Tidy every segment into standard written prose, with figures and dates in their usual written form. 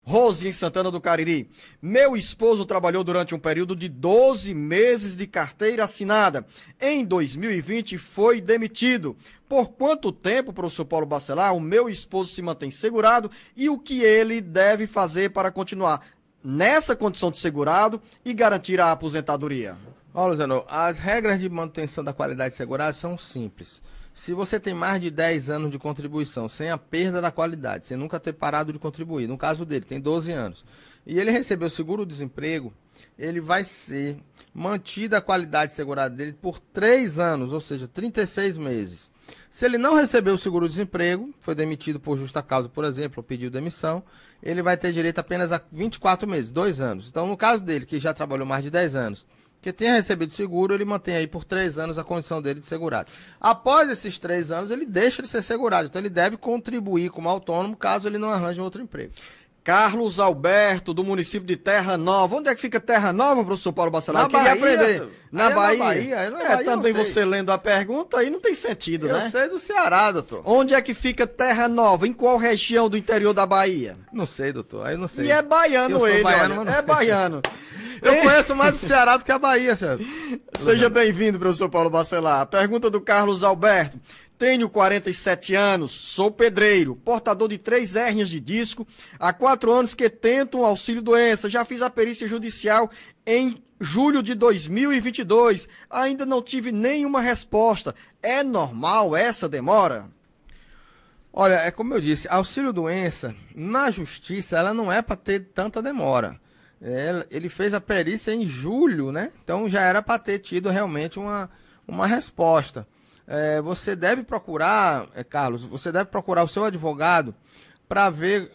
Rose, em Santana do Cariri. Meu esposo trabalhou durante um período de 12 meses de carteira assinada. Em 2020 foi demitido. Por quanto tempo, professor Paulo Bacelar, o meu esposo se mantém segurado e o que ele deve fazer para continuar nessa condição de segurado e garantir a aposentadoria? Ó, Luciano, as regras de manutenção da qualidade segurada são simples. Se você tem mais de 10 anos de contribuição sem a perda da qualidade, sem nunca ter parado de contribuir, no caso dele, tem 12 anos, e ele recebeu seguro-desemprego, ele vai ser mantida a qualidade segurada dele por 3 anos, ou seja, 36 meses. Se ele não recebeu o seguro-desemprego, foi demitido por justa causa, por exemplo, ou pediu demissão, ele vai ter direito apenas a 24 meses, 2 anos. Então, no caso dele, que já trabalhou mais de 10 anos, que tenha recebido seguro, ele mantém aí por 3 anos a condição dele de segurado. Após esses 3 anos, ele deixa de ser segurado. Então, ele deve contribuir como autônomo, caso ele não arranje outro emprego. Carlos Alberto, do município de Terra Nova. Onde é que fica Terra Nova, professor Paulo Bacelar? Na Bahia, aprender. Na Bahia? Na Bahia, também você lendo a pergunta aí não tem sentido, né? Eu sei do Ceará, doutor. Onde é que fica Terra Nova? Em qual região do interior da Bahia? Não sei, doutor. Aí não sei. E é baiano ele, baiano, olha. É baiano. Eu conheço mais o Ceará do que a Bahia, senhor. Seja bem-vindo, professor Paulo Bacelar. Pergunta do Carlos Alberto. Tenho 47 anos, sou pedreiro, portador de 3 hérnias de disco, há 4 anos que tento um auxílio-doença, já fiz a perícia judicial em julho de 2022, ainda não tive nenhuma resposta. É normal essa demora? Olha, é como eu disse, auxílio-doença, na justiça, ela não é para ter tanta demora. Ele fez a perícia em julho, né? Então já era para ter tido realmente uma resposta. Você deve procurar, Carlos, você deve procurar o seu advogado para ver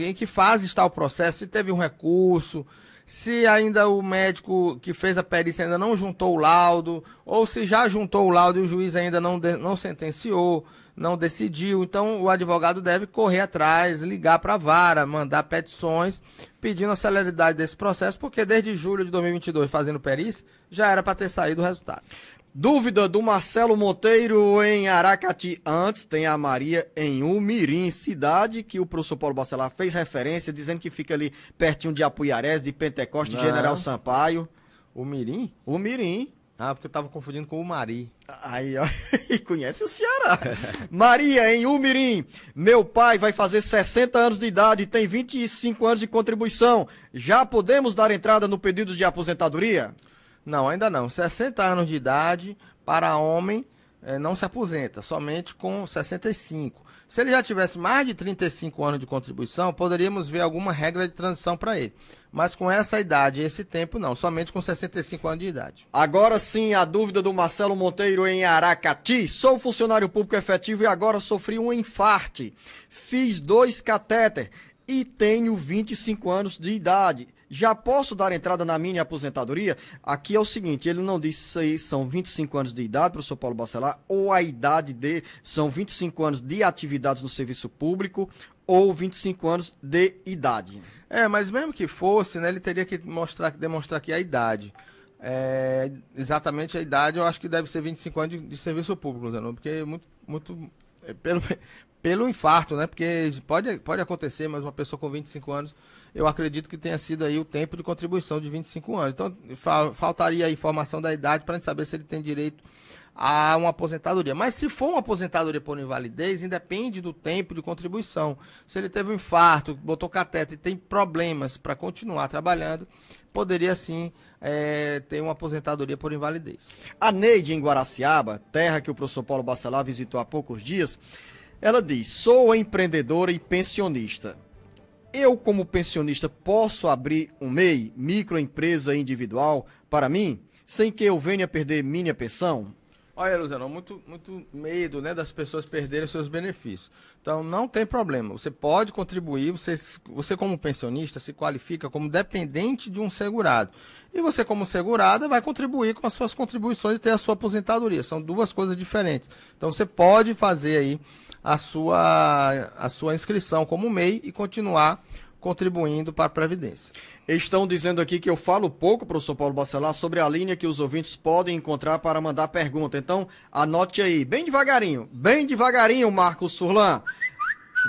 em que fase está o processo, se teve um recurso, se ainda o médico que fez a perícia ainda não juntou o laudo, ou se já juntou o laudo e o juiz ainda não sentenciou, não decidiu. Então o advogado deve correr atrás, ligar para a vara, mandar petições pedindo a celeridade desse processo, porque desde julho de 2022, fazendo perícia, já era para ter saído o resultado. Dúvida do Marcelo Monteiro em Aracati. Antes tem a Maria em Umirim, cidade que o professor Paulo Bacelar fez referência, dizendo que fica ali pertinho de Apuiarés, de Pentecoste, General Sampaio. Umirim? Umirim. Ah, porque eu estava confundindo com o Mari. Aí, ó, e conhece o Ceará. Maria em Umirim. Meu pai vai fazer 60 anos de idade e tem 25 anos de contribuição. Já podemos dar entrada no pedido de aposentadoria? Não, ainda não. 60 anos de idade para homem não se aposenta, somente com 65. Se ele já tivesse mais de 35 anos de contribuição, poderíamos ver alguma regra de transição para ele. Mas com essa idade e esse tempo, não. Somente com 65 anos de idade. Agora sim, a dúvida do Marcelo Monteiro em Aracati. Sou funcionário público efetivo e agora sofri um infarte. Fiz 2 catéter e tenho 25 anos de idade. Já posso dar entrada na minha aposentadoria? Aqui é o seguinte, ele não disse se são 25 anos de idade, professor Paulo Bacelar, ou a idade dele são 25 anos de atividades no serviço público ou 25 anos de idade. Mas mesmo que fosse, né, ele teria que demonstrar aqui a idade. Exatamente a idade, eu acho que deve ser 25 anos de serviço público, Zanon, porque pelo infarto, né? Porque pode acontecer, mas uma pessoa com 25 anos, eu acredito que tenha sido aí o tempo de contribuição de 25 anos. Então, faltaria a informação da idade para a gente saber se ele tem direito a uma aposentadoria. Mas se for uma aposentadoria por invalidez, independe do tempo de contribuição. Se ele teve um infarto, botou cateter e tem problemas para continuar trabalhando, poderia sim ter uma aposentadoria por invalidez. A Neide, em Guaraciaba, terra que o professor Paulo Bacelar visitou há poucos dias, ela diz: sou empreendedora e pensionista. Eu, como pensionista, posso abrir um MEI, microempresa individual, para mim, sem que eu venha perder minha pensão? Olha, Luciano, muito medo, né, das pessoas perderem seus benefícios. Então, não tem problema. Você pode contribuir, você como pensionista se qualifica como dependente de um segurado. E você, como segurada, vai contribuir com as suas contribuições e ter a sua aposentadoria. São 2 coisas diferentes. Então, você pode fazer aí a sua inscrição como MEI e continuar contribuindo para a Previdência. Estão dizendo aqui que eu falo pouco, professor Paulo Bacelar, sobre a linha que os ouvintes podem encontrar para mandar pergunta. Então, anote aí, bem devagarinho, Marcos Furlan,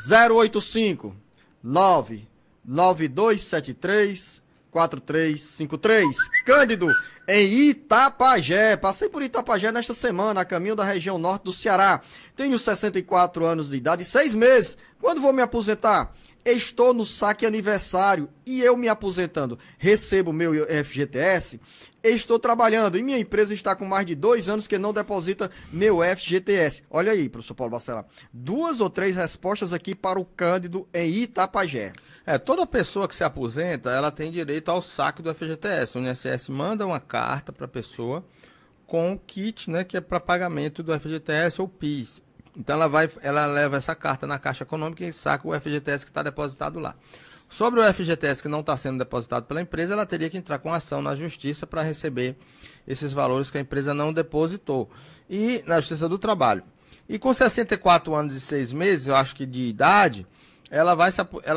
085 9 9273-4353. Cândido, em Itapajé. Passei por Itapajé nesta semana, a caminho da região norte do Ceará. Tenho 64 anos de idade e 6 meses. Quando vou me aposentar? Estou no saque aniversário e eu me aposentando. Recebo meu FGTS? Estou trabalhando e minha empresa está com mais de 2 anos que não deposita meu FGTS. Olha aí, professor Paulo Bacelar. 2 ou 3 respostas aqui para o Cândido em Itapajé. Toda pessoa que se aposenta, ela tem direito ao saque do FGTS. O INSS manda uma carta para a pessoa com o kit, né, que é para pagamento do FGTS ou PIS. Então ela leva essa carta na Caixa Econômica e saca o FGTS que está depositado lá. Sobre o FGTS que não está sendo depositado pela empresa, ela teria que entrar com ação na Justiça para receber esses valores que a empresa não depositou. E na Justiça do Trabalho. E com 64 anos e 6 meses, eu acho que de idade, ela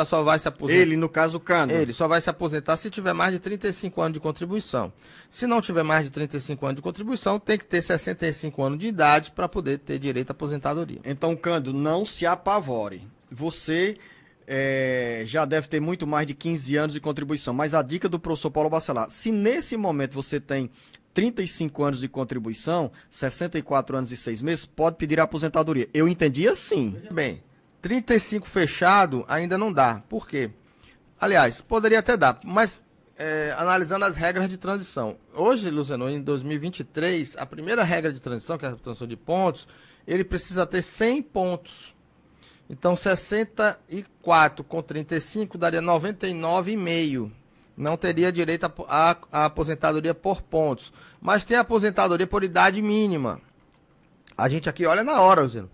só vai se aposentar. Ele, no caso, o Cândido. Ele só vai se aposentar se tiver mais de 35 anos de contribuição. Se não tiver mais de 35 anos de contribuição, tem que ter 65 anos de idade para poder ter direito à aposentadoria. Então, Cândido, não se apavore. Você já deve ter muito mais de 15 anos de contribuição. Mas a dica do professor Paulo Bacelar, se nesse momento você tem 35 anos de contribuição, 64 anos e 6 meses, pode pedir a aposentadoria. Eu entendi assim. Bem, 35 fechado ainda não dá. Por quê? Aliás, poderia até dar, mas analisando as regras de transição. Hoje, Luciano, em 2023, a primeira regra de transição, que é a transição de pontos, ele precisa ter 100 pontos. Então, 64 com 35 daria 99,5. Não teria direito à aposentadoria por pontos. Mas tem a aposentadoria por idade mínima. A gente aqui olha na hora, Luciano.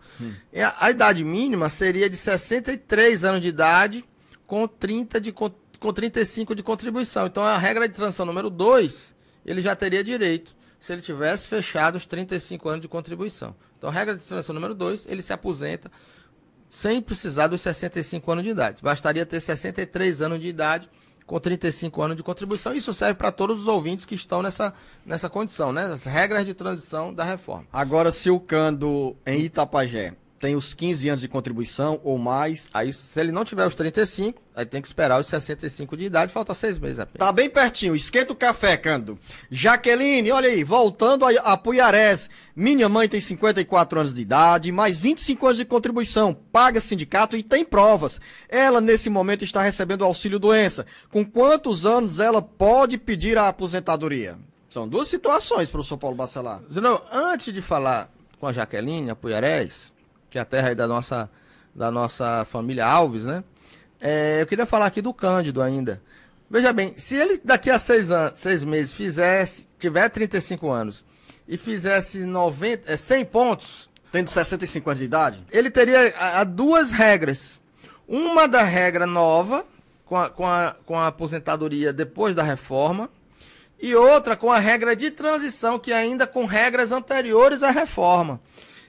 A idade mínima seria de 63 anos de idade com 35 de contribuição. Então, a regra de transição número 2, ele já teria direito se ele tivesse fechado os 35 anos de contribuição. Então, a regra de transição número 2, ele se aposenta sem precisar dos 65 anos de idade. Bastaria ter 63 anos de idade com 35 anos de contribuição. Isso serve para todos os ouvintes que estão nessa condição, né? As regras de transição da reforma. Agora, se o Cândido em Itapajé tem os 15 anos de contribuição ou mais... Aí, se ele não tiver os 35, aí tem que esperar os 65 de idade, falta 6 meses apenas. Tá bem pertinho, esquenta o café, Cândido. Jaqueline, olha aí, voltando a Puiarés. Minha mãe tem 54 anos de idade, mais 25 anos de contribuição, paga sindicato e tem provas. Ela, nesse momento, está recebendo auxílio-doença. Com quantos anos ela pode pedir a aposentadoria? São duas situações, professor Paulo Bacelar. Zenão, antes de falar com a Jaqueline, a Puiarés, que é a terra aí da nossa família Alves, né? Eu queria falar aqui do Cândido ainda. Veja bem, se ele daqui a 6 meses tiver 35 anos e fizesse 100 pontos... Tendo 65 anos de idade? Ele teria duas regras. Uma da regra nova, com a aposentadoria depois da reforma, e outra com a regra de transição, que ainda com regras anteriores à reforma.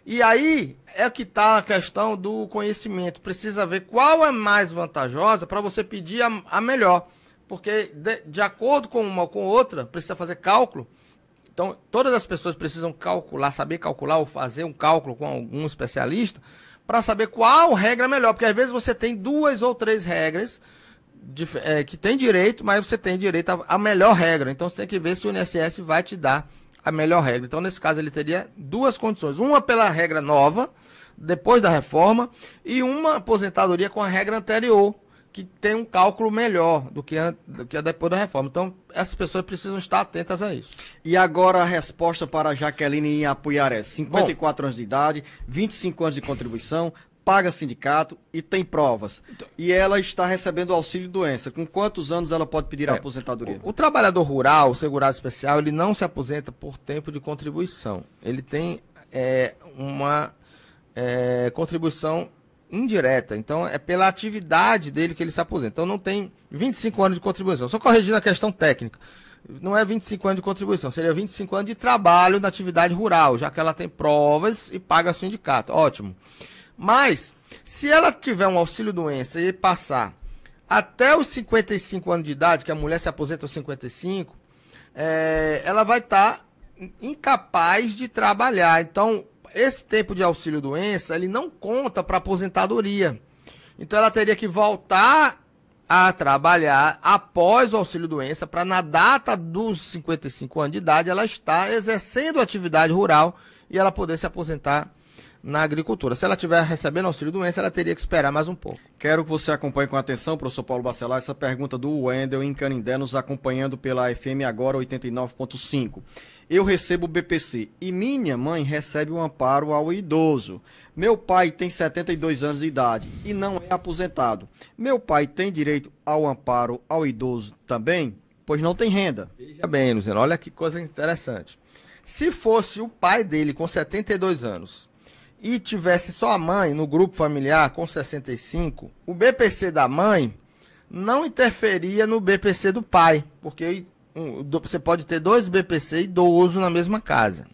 E aí é que está a questão do conhecimento. Precisa ver qual é mais vantajosa para você pedir a melhor. Porque de acordo com uma ou com outra, precisa fazer cálculo. Então, todas as pessoas precisam saber calcular ou fazer um cálculo com algum especialista para saber qual regra é melhor. Porque às vezes você tem 2 ou 3 regras que tem direito, mas você tem direito à melhor regra. Então, você tem que ver se o INSS vai te dar a melhor regra. Então, nesse caso, ele teria duas condições. Uma pela regra nova, depois da reforma, e uma aposentadoria com a regra anterior, que tem um cálculo melhor do que depois da reforma. Então, essas pessoas precisam estar atentas a isso. E agora a resposta para a Jaqueline em Apuiaré. 54 anos de idade, 25 anos de contribuição, paga sindicato e tem provas. E ela está recebendo auxílio-doença. Com quantos anos ela pode pedir a aposentadoria? O trabalhador rural, o segurado especial, ele não se aposenta por tempo de contribuição. Ele tem uma contribuição indireta. Então, é pela atividade dele que ele se aposenta. Então, não tem 25 anos de contribuição. Só corrigindo a questão técnica. Não é 25 anos de contribuição, seria 25 anos de trabalho na atividade rural, já que ela tem provas e paga sindicato. Ótimo. Mas, se ela tiver um auxílio-doença e passar até os 55 anos de idade, que a mulher se aposenta aos 55, ela vai estar incapaz de trabalhar. Então, esse tempo de auxílio-doença, ele não conta para aposentadoria. Então, ela teria que voltar a trabalhar após o auxílio-doença, para na data dos 55 anos de idade ela estar exercendo atividade rural e ela poder se aposentar na agricultura. Se ela estiver recebendo auxílio-doença, ela teria que esperar mais um pouco. Quero que você acompanhe com atenção, professor Paulo Bacelar, essa pergunta do Wendel em Canindé, nos acompanhando pela FM Agora 89.5. Eu recebo o BPC e minha mãe recebe o amparo ao idoso. Meu pai tem 72 anos de idade e não é aposentado. Meu pai tem direito ao amparo ao idoso também? Pois não tem renda. Veja bem, Luciano, olha que coisa interessante. Se fosse o pai dele com 72 anos e tivesse só a mãe no grupo familiar com 65, o BPC da mãe não interferia no BPC do pai, porque você pode ter dois BPC idosos na mesma casa.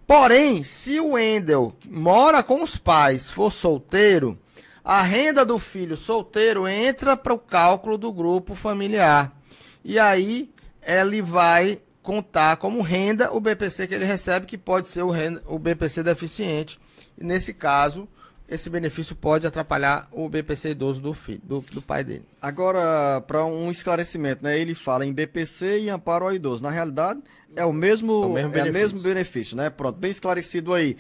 Porém, se o Wendel mora com os pais, for solteiro, a renda do filho solteiro entra para o cálculo do grupo familiar. E aí ele vai contar como renda o BPC que ele recebe, que pode ser o BPC deficiente. E nesse caso, esse benefício pode atrapalhar o BPC idoso do filho, do pai dele. Agora, para um esclarecimento, né? Ele fala em BPC e amparo ao idoso. Na realidade, é o mesmo benefício, né? Pronto, bem esclarecido aí.